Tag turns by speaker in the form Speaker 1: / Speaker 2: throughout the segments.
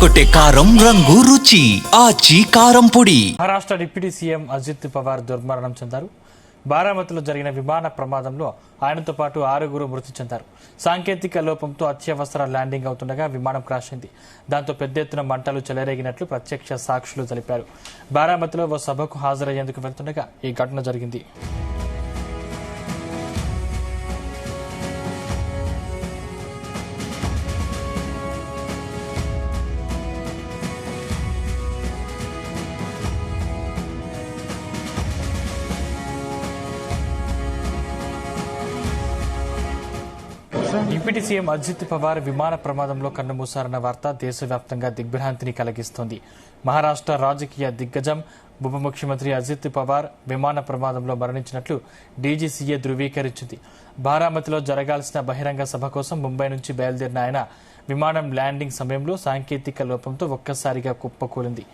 Speaker 1: అదరగొట్టే కారం రంగు రుచి ఆచి కారం పొడి.
Speaker 2: మహారాష్ట్ర డిప్యూటీ సీఎం అజిత్ పవార్ దుర్మరణం చెందారు. బారామతిలో జరిగిన విమాన ప్రమాదంలో ఆయనతో పాటు 6 మృతి చెందారు. సాంకేతిక లోపంతో అత్యవసర ల్యాండింగ్ అవుతుండగా విమానం క్రాష్ అయింది. దాంతో పెద్ద ఎత్తున మంటలు చెలరేగినట్లు ప్రత్యక్ష సాక్షులు తెలిపారు. బారామతిలో ఓ సభకు హాజరయ్యేందుకు వెళ్తుండగా ఈ ఘటన జరిగింది. డిప్యూటీ సీఎం అజిత్ పవార్ విమాన ప్రమాదంలో కన్నుమూశారన్న వార్త దేశవ్యాప్తంగా దిగ్భ్రాంతిని కలిగిస్తోంది. మహారాష్ట్ర రాజకీయ దిగ్గజం ఉప ముఖ్యమంత్రి అజిత్ పవార్ విమాన ప్రమాదంలో మరణించినట్లు డీజీసీఏ ధృవీకరించింది. బారామతిలో జరగాల్సిన బహిరంగ సభ కోసం ముంబై నుంచి బయలుదేరిన ఆయన విమానం ల్యాండింగ్ సమయంలో సాంకేతిక లోపంతో ఒక్కసారిగా కుప్పకూలింది.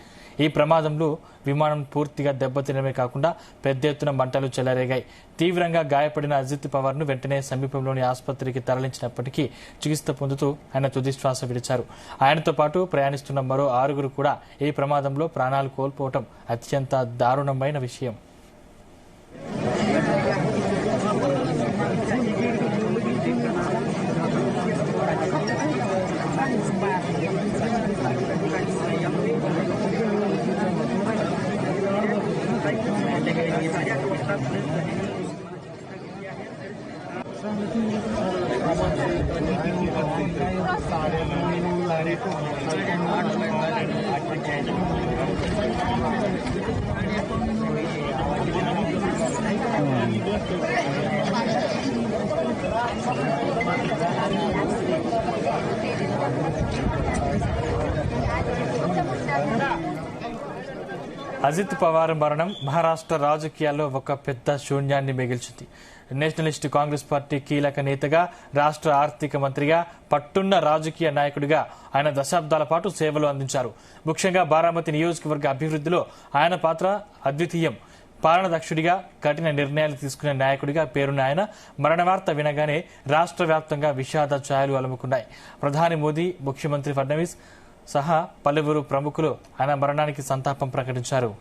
Speaker 2: ఈ ప్రమాదంలో విమానం పూర్తిగా దెబ్బతినమే కాకుండా పెద్ద ఎత్తున మంటలు చెలరేగాయి. తీవ్రంగా గాయపడిన అజిత్ పవార్ ను వెంటనే సమీపంలోని ఆసుపత్రికి తరలించినప్పటికీ చికిత్స పొందుతూ ఆయన తుది శ్వాస విడిచారు. ఆయనతో పాటు ప్రయాణిస్తున్న మరో 6 కూడా ఈ ప్రమాదంలో ప్రాణాలు కోల్పోవడం అత్యంత దారుణమైన విషయం. అజిత్ పవార్ మరణం మహారాష్ట్ర రాజకీయాల్లో ఒక పెద్ద శూన్యాన్ని మిగిల్చింది. నేషనలిస్ట్ కాంగ్రెస్ పార్టీ కీలక నేతగా, రాష్ట్ర ఆర్థిక మంత్రిగా, పట్టున్న రాజకీయ నాయకుడిగా ఆయన దశాబ్దాల పాటు సేవలు అందించారు. ముఖ్యంగా బారామతి నియోజకవర్గ అభివృద్ధిలో ఆయన పాత్ర అద్వితీయం. పాలనదక్షుడిగా, కఠిన నిర్ణయాలు తీసుకునే నాయకుడిగా పేరున్న ఆయన మరణ వార్త వినగానే రాష్ట్ర వ్యాప్తంగా విషాద ఛాయలు అలుముకున్నాయి. ప్రధాని మోదీ, ముఖ్యమంత్రి ఫడ్నవీస్ సహా పలువురు ప్రముఖులు ఆయన మరణానికి సంతాపం ప్రకటించారు.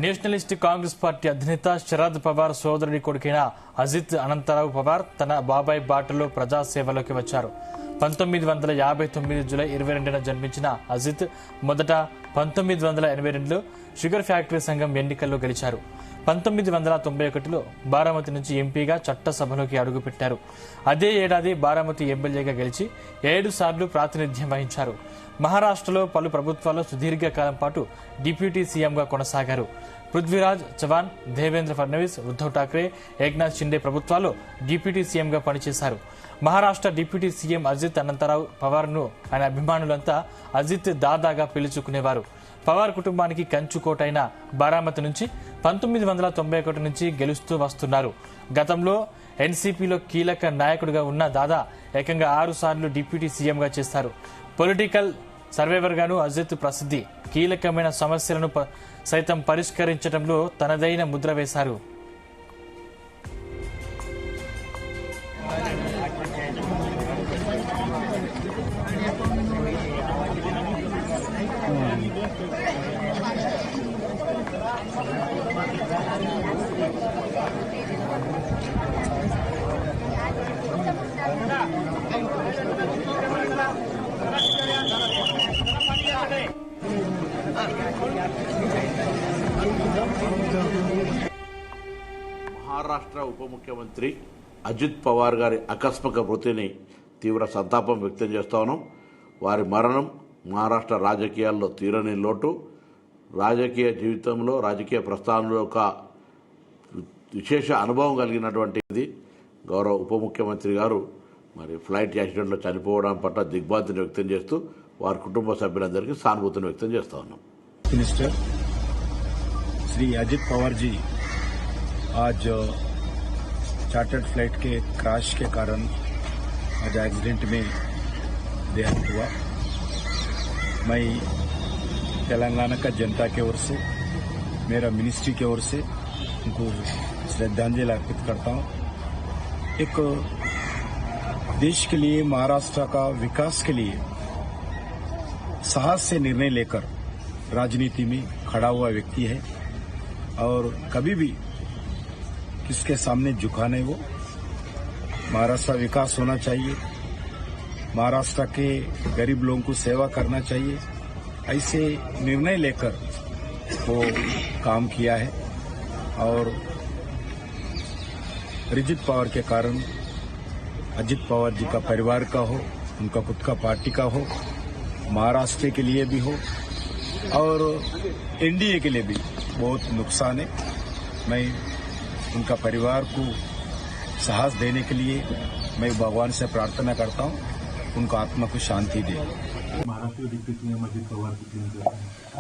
Speaker 2: నేషనలిస్ట్ కాంగ్రెస్ పార్టీ అధినేత శరద్ పవార్ సోదరుడి కొడుకైన అజిత్ అనంతరావు పవార్ తన బాబాయ్ బాటలో ప్రజాసేవలోకి వచ్చారు. 1959 జూలై 22న జన్మించిన అజిత్ మొదట 1982లో షుగర్ ఫ్యాక్టరీ సంఘం ఎన్నికల్లో గెలిచారు. 1991లో బారామతి నుంచి ఎంపీగా చట్టసభలోకి అడుగుపెట్టారు. అదే ఏడాది బారామతి ఎమ్మెల్యేగా గెలిచి 7 సార్లు ప్రాతినిధ్యం వహించారు. మహారాష్ట్రలో పలు ప్రభుత్వాల్లో సుదీర్ఘకాలం పాటు డిప్యూటీ సీఎంగా కొనసాగారు. పృథ్వీరాజ్ చవాన్, దేవేంద్ర ఫడ్నవీస్, ఉద్దవ్ ఠాక్రే, ఏక్నాథ్ షిండే ప్రభుత్వాల్లో డిప్యూటీ సీఎంగా పనిచేశారు. మహారాష్ట్ర డిప్యూటీ సీఎం అజిత్ అనంతరావు పవార్ ను ఆయన అభిమానులంతా అజిత్ దాదాగా పిలుచుకునేవారు. పవార్ కుటుంబానికి కంచుకోటైన బారామతి నుంచి 1991 నుంచి గెలుస్తూ వస్తున్నారు. గతంలో ఎన్సీపీలో కీలక నాయకుడిగా ఉన్న దాదా ఏకంగా 6 సార్లు డిప్యూటీ సీఎంగా చేశారు. పొలిటికల్ సర్వేవర్ గాను అజిత్ ప్రసిద్ధి. కీలకమైన సమస్యలను సైతం పరిష్కరించడంలో తనదైన ముద్ర వేశారు.
Speaker 3: మహారాష్ట్ర ఉప ముఖ్యమంత్రి అజిత్ పవార్ గారి ఆకస్మిక మృతిని తీవ్ర సంతాపం వ్యక్తం చేస్తా ఉన్నాం. వారి మరణం మహారాష్ట్ర రాజకీయాల్లో తీరని లోటు, రాజకీయ జీవితంలో రాజకీయ ప్రస్థానంలో ఒక విశేష అనుభవం కలిగినటువంటిది. గౌరవ ఉప ముఖ్యమంత్రి గారు మరి ఫ్లైట్ యాక్సిడెంట్లో చనిపోవడం పట్ల దిగ్భ్రాంతిని వ్యక్తం చేస్తూ వారి కుటుంబ సభ్యులందరికీ సానుభూతిని వ్యక్తం చేస్తా ఉన్నాం.
Speaker 4: मिनिस्टर श्री अजित पवार जी आज चार्टर्ड फ्लाइट के क्रैश के कारण आज एक्सीडेंट में देहांत हुआ. मैं तेलंगाना का जनता की ओर से, मेरा मिनिस्ट्री की ओर से उनको श्रद्धांजलि अर्पित करता हूं. एक देश के लिए, महाराष्ट्र का विकास के लिए साहस से निर्णय लेकर राजनीति में खड़ा हुआ व्यक्ति है और कभी भी किसके सामने झुका नहीं. वो महाराष्ट्र विकास होना चाहिए, महाराष्ट्र के गरीब लोगों को सेवा करना चाहिए, ऐसे निर्णय लेकर वो काम किया है. और अजित पवार के कारण अजित पवार जी का परिवार का हो, उनका खुद का पार्टी का हो, महाराष्ट्र के लिए भी हो और एनडीए के लिए भी बहुत नुकसान है. मैं उनका परिवार को साहस देने के लिए मैं भगवान से प्रार्थना करता हूं, उनका आत्मा को शांति दे.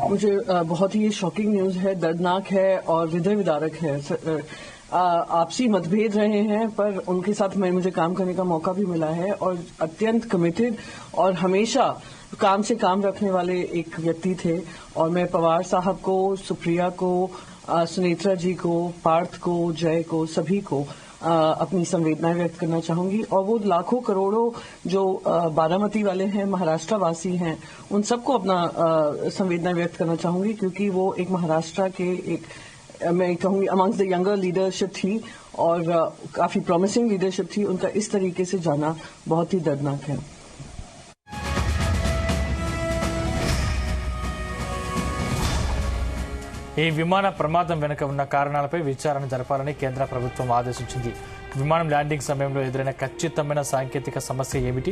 Speaker 5: मुझे बहुत ही शॉकिंग न्यूज है, दर्दनाक है और हृदय विदारक है. आपसी मतभेद रहे हैं पर उनके साथ मुझे काम करने का मौका भी मिला है और अत्यंत कमिटेड और हमेशा काम से काम रखने वाले एक व्यक्ति थे. और मैं पवार साहब को, सुप्रिया को, सुनेत्रा जी को, पार्थ को, जय को, सभी को अपनी संवेदनाएं व्यक्त करना चाहूंगी. और वो लाखों करोड़ों जो बारामती वाले हैं, महाराष्ट्र वासी हैं, उन सबको अपना संवेदनाएं व्यक्त करना चाहूंगी क्योंकि वो एक महाराष्ट्र के एक, मैं कहूंगी, अमंग्स द यंगर लीडरशिप थी और काफी प्रॉमिसिंग लीडरशिप थी. उनका इस तरीके से जाना बहुत ही दर्दनाक है.
Speaker 2: ఈ విమాన ప్రమాదం వెనుక ఉన్న కారణాలపై విచారణ జరపాలని కేంద్ర ప్రభుత్వం ఆదేశించింది. విమానం ల్యాండింగ్ సమయంలో ఎదురైన ఖచ్చితమైన సాంకేతిక సమస్య ఏమిటి,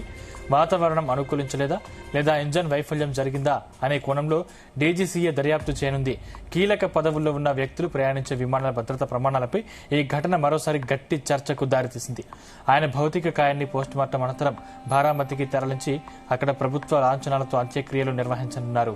Speaker 2: వాతావరణం అనుకూలించలేదా లేదా ఇంజన్ వైఫల్యం జరిగిందా అనే కోణంలో డీజీసీఏ దర్యాప్తు చేయనుంది. కీలక పదవుల్లో ఉన్న వ్యక్తులు ప్రయాణించే విమానాల భద్రతా ప్రమాణాలపై ఈ ఘటన మరోసారి గట్టి చర్చకు దారితీసింది. ఆయన భౌతిక కాయాన్ని పోస్టుమార్టం అనంతరం బారామతికి తరలించి అక్కడ ప్రభుత్వ లాంఛనాలతో అంత్యక్రియలు నిర్వహించనున్నారు.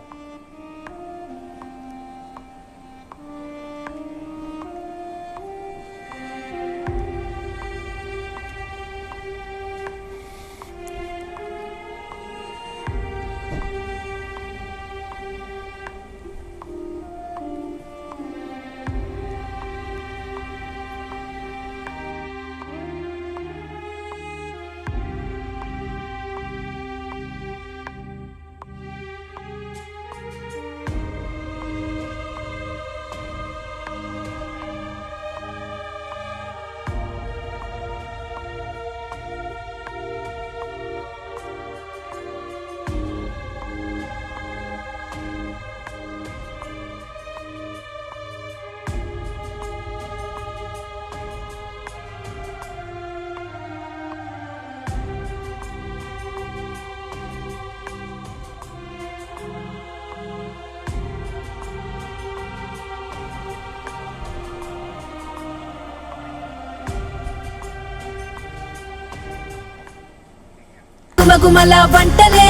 Speaker 6: గుమగుమల వంటలే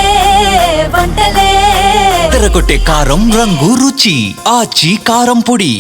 Speaker 6: వంటలే
Speaker 1: తెరకొట్టే కారం రంగు రుచి ఆచి కారం పొడి.